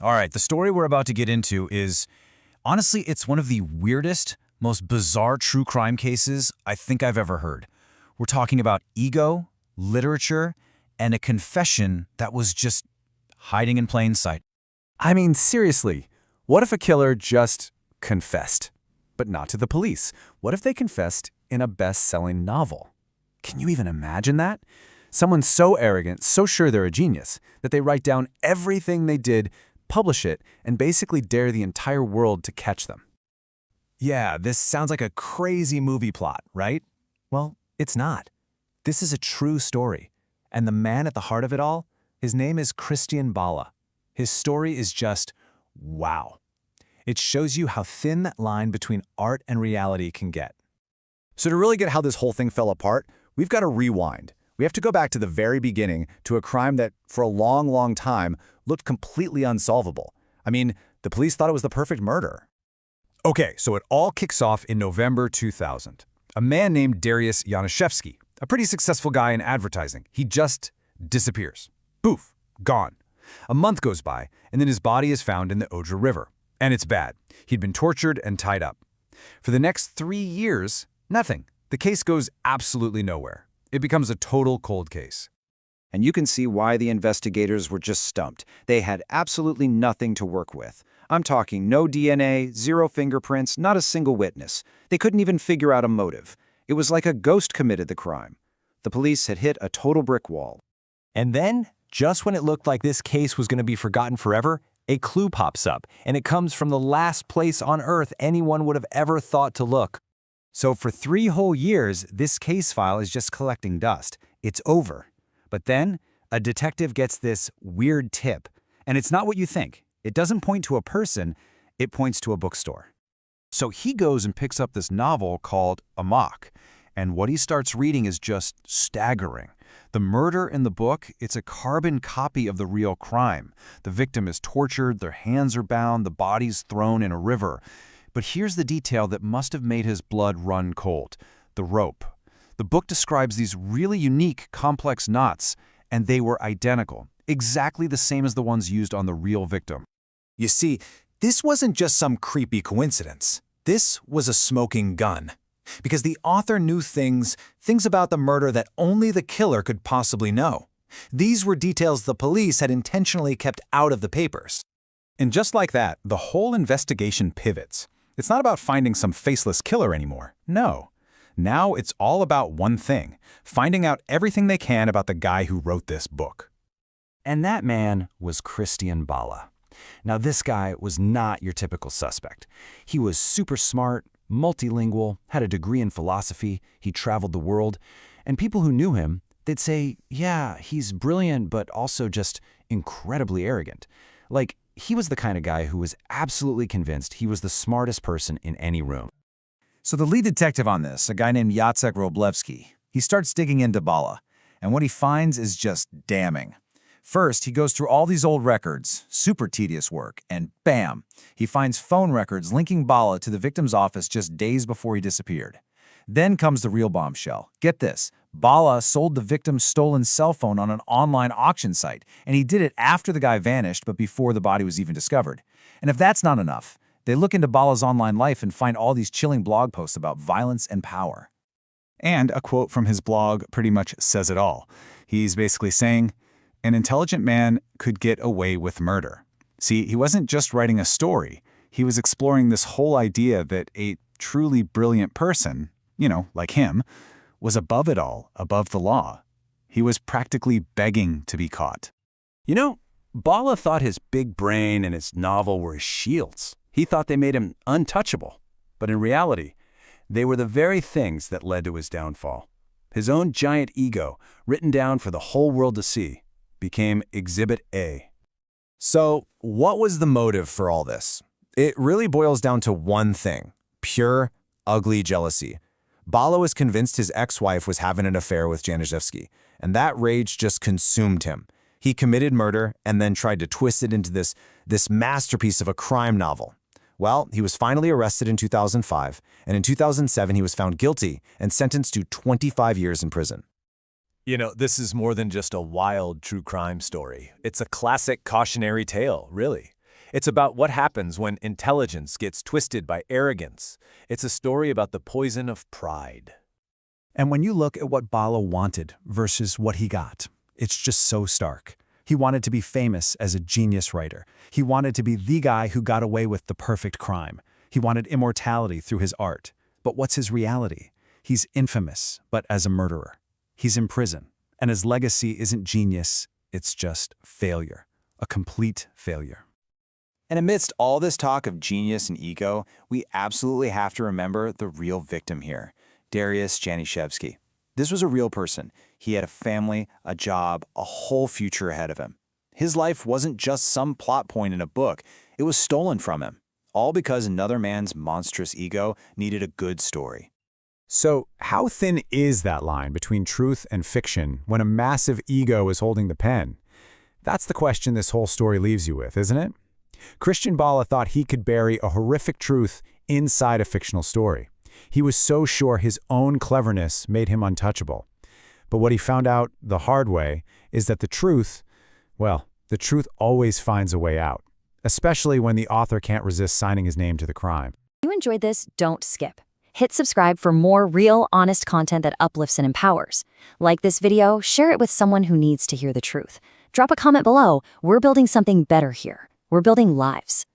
All right, the story we're about to get into is, honestly, it's one of the weirdest, most bizarre true crime cases I think I've ever heard. We're talking about ego, literature, and a confession that was just hiding in plain sight. I mean, seriously, what if a killer just confessed? But not to the police. What if they confessed in a best-selling novel? Can you even imagine that? Someone so arrogant, so sure they're a genius, that they write down everything they did, publish it, and basically dare the entire world to catch them. Yeah, this sounds like a crazy movie plot, right? Well, it's not. This is a true story. And the man at the heart of it all, his name is Krystian Bala. His story is just wow. It shows you how thin that line between art and reality can get. So to really get how this whole thing fell apart, we've got to rewind. We have to go back to the very beginning, to a crime that, for a long, long time, looked completely unsolvable. I mean, the police thought it was the perfect murder. Okay, so it all kicks off in November 2000. A man named Dariusz Janiszewski, a pretty successful guy in advertising, he just disappears. Poof, gone. A month goes by, and then his body is found in the Odra River. And it's bad. He'd been tortured and tied up. For the next 3 years, nothing. The case goes absolutely nowhere. It becomes a total cold case. And you can see why the investigators were just stumped. They had absolutely nothing to work with. I'm talking no DNA, zero fingerprints, not a single witness. They couldn't even figure out a motive. It was like a ghost committed the crime. The police had hit a total brick wall. And then, just when it looked like this case was going to be forgotten forever, a clue pops up, and it comes from the last place on Earth anyone would have ever thought to look. So for 3 whole years, this case file is just collecting dust. It's over. But then, a detective gets this weird tip. And it's not what you think. It doesn't point to a person, it points to a bookstore. So he goes and picks up this novel called Amok. And what he starts reading is just staggering. The murder in the book, it's a carbon copy of the real crime. The victim is tortured, their hands are bound, the body's thrown in a river. But here's the detail that must have made his blood run cold: the rope. The book describes these really unique, complex knots, and they were identical, exactly the same as the ones used on the real victim. You see, this wasn't just some creepy coincidence. This was a smoking gun. Because the author knew things about the murder that only the killer could possibly know. These were details the police had intentionally kept out of the papers. And just like that, the whole investigation pivots. It's not about finding some faceless killer anymore. No. Now it's all about one thing: finding out everything they can about the guy who wrote this book. And that man was Krystian Bala. Now, this guy was not your typical suspect. He was super smart, multilingual, had a degree in philosophy, he traveled the world, and people who knew him, they'd say, yeah, he's brilliant, but also just incredibly arrogant. Like, he was the kind of guy who was absolutely convinced he was the smartest person in any room. So the lead detective on this, a guy named Jacek Wroblewski, he starts digging into Bala, and what he finds is just damning. First, he goes through all these old records, super tedious work, and bam, he finds phone records linking Bala to the victim's office just days before he disappeared. Then comes the real bombshell. Get this, Bala sold the victim's stolen cell phone on an online auction site, and he did it after the guy vanished but before the body was even discovered. And if that's not enough, they look into Bala's online life and find all these chilling blog posts about violence and power. And a quote from his blog pretty much says it all. He's basically saying, an intelligent man could get away with murder. See, he wasn't just writing a story. He was exploring this whole idea that a truly brilliant person, like him, was above it all, above the law. He was practically begging to be caught. Bala thought his big brain and his novel were his shields. He thought they made him untouchable. But in reality, they were the very things that led to his downfall. His own giant ego, written down for the whole world to see, became Exhibit A. So, what was the motive for all this? It really boils down to one thing: pure, ugly jealousy. Bala was convinced his ex-wife was having an affair with Janiszewski, and that rage just consumed him. He committed murder and then tried to twist it into this masterpiece of a crime novel. Well, he was finally arrested in 2005, and in 2007 he was found guilty and sentenced to 25 years in prison. This is more than just a wild true crime story. It's a classic cautionary tale, really. It's about what happens when intelligence gets twisted by arrogance. It's a story about the poison of pride. And when you look at what Bala wanted versus what he got, it's just so stark. He wanted to be famous as a genius writer. He wanted to be the guy who got away with the perfect crime. He wanted immortality through his art. But what's his reality? He's infamous, but as a murderer. He's in prison, and his legacy isn't genius, it's just failure. A complete failure. And amidst all this talk of genius and ego, we absolutely have to remember the real victim here, Dariusz Janiszewski. This was a real person. He had a family, a job, a whole future ahead of him. His life wasn't just some plot point in a book. It was stolen from him, all because another man's monstrous ego needed a good story. So, how thin is that line between truth and fiction when a massive ego is holding the pen? That's the question this whole story leaves you with, isn't it? Krystian Bala thought he could bury a horrific truth inside a fictional story. He was so sure his own cleverness made him untouchable. But what he found out the hard way is that the truth always finds a way out, especially when the author can't resist signing his name to the crime. If you enjoyed this, don't skip. Hit subscribe for more real, honest content that uplifts and empowers. Like this video, share it with someone who needs to hear the truth. Drop a comment below. We're building something better here. We're building lives.